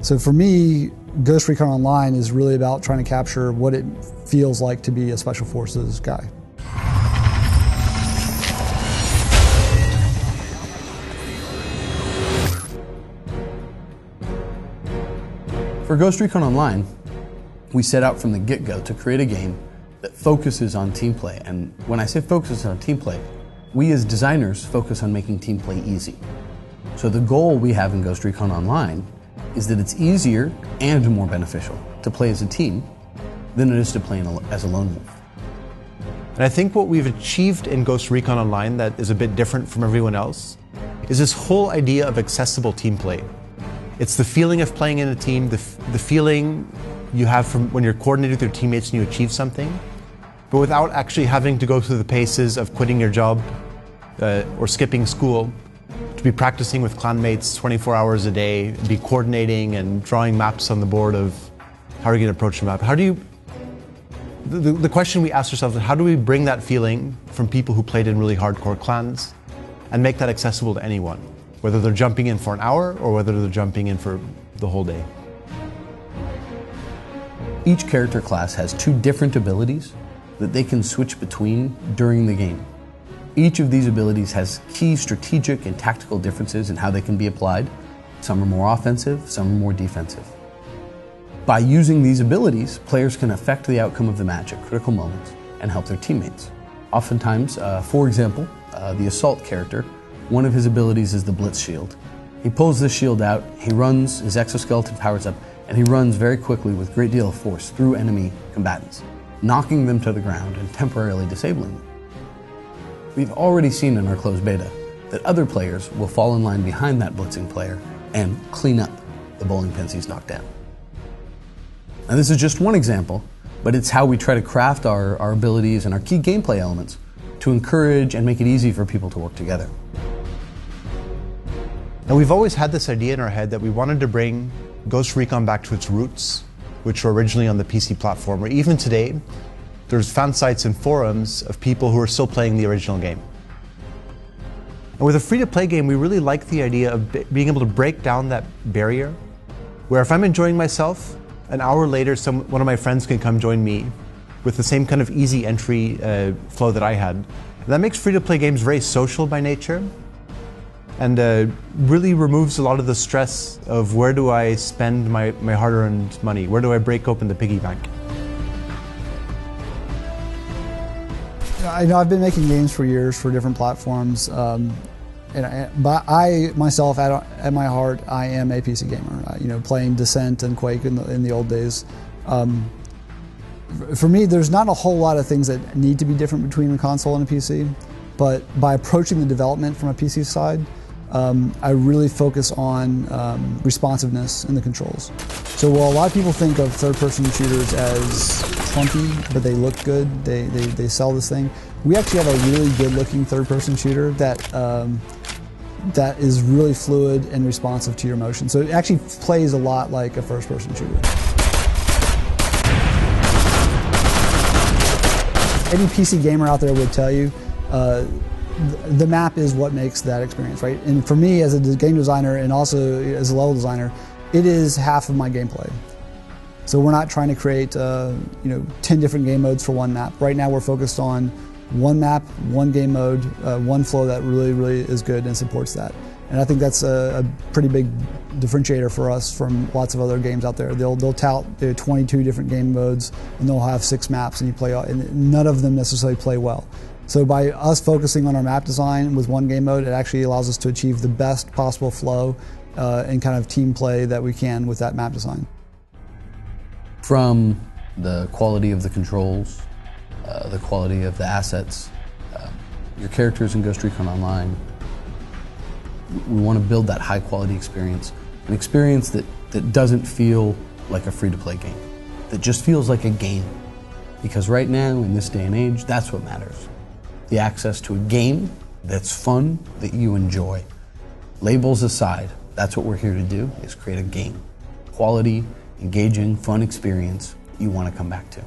So for me, Ghost Recon Online is really about trying to capture what it feels like to be a Special Forces guy. For Ghost Recon Online, we set out from the get-go to create a game that focuses on team play. And when I say focuses on team play, we as designers focus on making team play easy. So the goal we have in Ghost Recon Online is that it's easier and more beneficial to play as a team than it is to play as a lone wolf. And I think what we've achieved in Ghost Recon Online that is a bit different from everyone else is this whole idea of accessible team play. It's the feeling of playing in a team, the feeling you have from when you're coordinated with your teammates and you achieve something, but without actually having to go through the paces of quitting your job or skipping school, to be practicing with clanmates 24 hours a day, be coordinating and drawing maps on the board of how are you going to approach the map. How do you, the question we ask ourselves is how do we bring that feeling from people who played in really hardcore clans and make that accessible to anyone, whether they're jumping in for an hour or whether they're jumping in for the whole day. Each character class has two different abilities that they can switch between during the game. Each of these abilities has key strategic and tactical differences in how they can be applied. Some are more offensive, some are more defensive. By using these abilities, players can affect the outcome of the match at critical moments and help their teammates. Oftentimes, for example, the Assault character, one of his abilities is the Blitz Shield. He pulls this shield out, he runs, his exoskeleton powers up, and he runs very quickly with a great deal of force through enemy combatants, knocking them to the ground and temporarily disabling them. We've already seen in our closed beta that other players will fall in line behind that blitzing player and clean up the bowling pins he's knocked down. Now this is just one example, but it's how we try to craft our abilities and our key gameplay elements to encourage and make it easy for people to work together. And we've always had this idea in our head that we wanted to bring Ghost Recon back to its roots, which were originally on the PC platform, where even today, there's fan sites and forums of people who are still playing the original game. And with a free-to-play game, we really like the idea of being able to break down that barrier, where if I'm enjoying myself, an hour later, one of my friends can come join me with the same kind of easy entry flow that I had. And that makes free-to-play games very social by nature, and really removes a lot of the stress of where do I spend my hard-earned money? Where do I break open the piggy bank? I know I've been making games for years for different platforms, but I myself, at my heart, I am a PC gamer. Playing Descent and Quake in the old days. For me, there's not a whole lot of things that need to be different between a console and a PC, but by approaching the development from a PC side, I really focus on responsiveness in the controls. So while a lot of people think of third-person shooters as clunky, but they look good, they sell this thing, we actually have a really good-looking third-person shooter that that is really fluid and responsive to your motion. So it actually plays a lot like a first-person shooter. Any PC gamer out there would tell you the map is what makes that experience, right? And for me, as a game designer and also as a level designer, it is half of my gameplay. So we're not trying to create 10 different game modes for one map. Right now we're focused on one map, one game mode, one flow that really is good and supports that. And I think that's a pretty big differentiator for us from lots of other games out there. They'll tout 22 different game modes and they'll have 6 maps and you play, and none of them necessarily play well. So by us focusing on our map design with one game mode, it actually allows us to achieve the best possible flow and kind of team play that we can with that map design. From the quality of the controls, the quality of the assets, your characters in Ghost Recon Online, we want to build that high quality experience, an experience that doesn't feel like a free-to-play game, that just feels like a game. Because right now, in this day and age, that's what matters. The access to a game that's fun, that you enjoy. Labels aside, that's what we're here to do, is create a game. Quality, engaging, fun experience you want to come back to.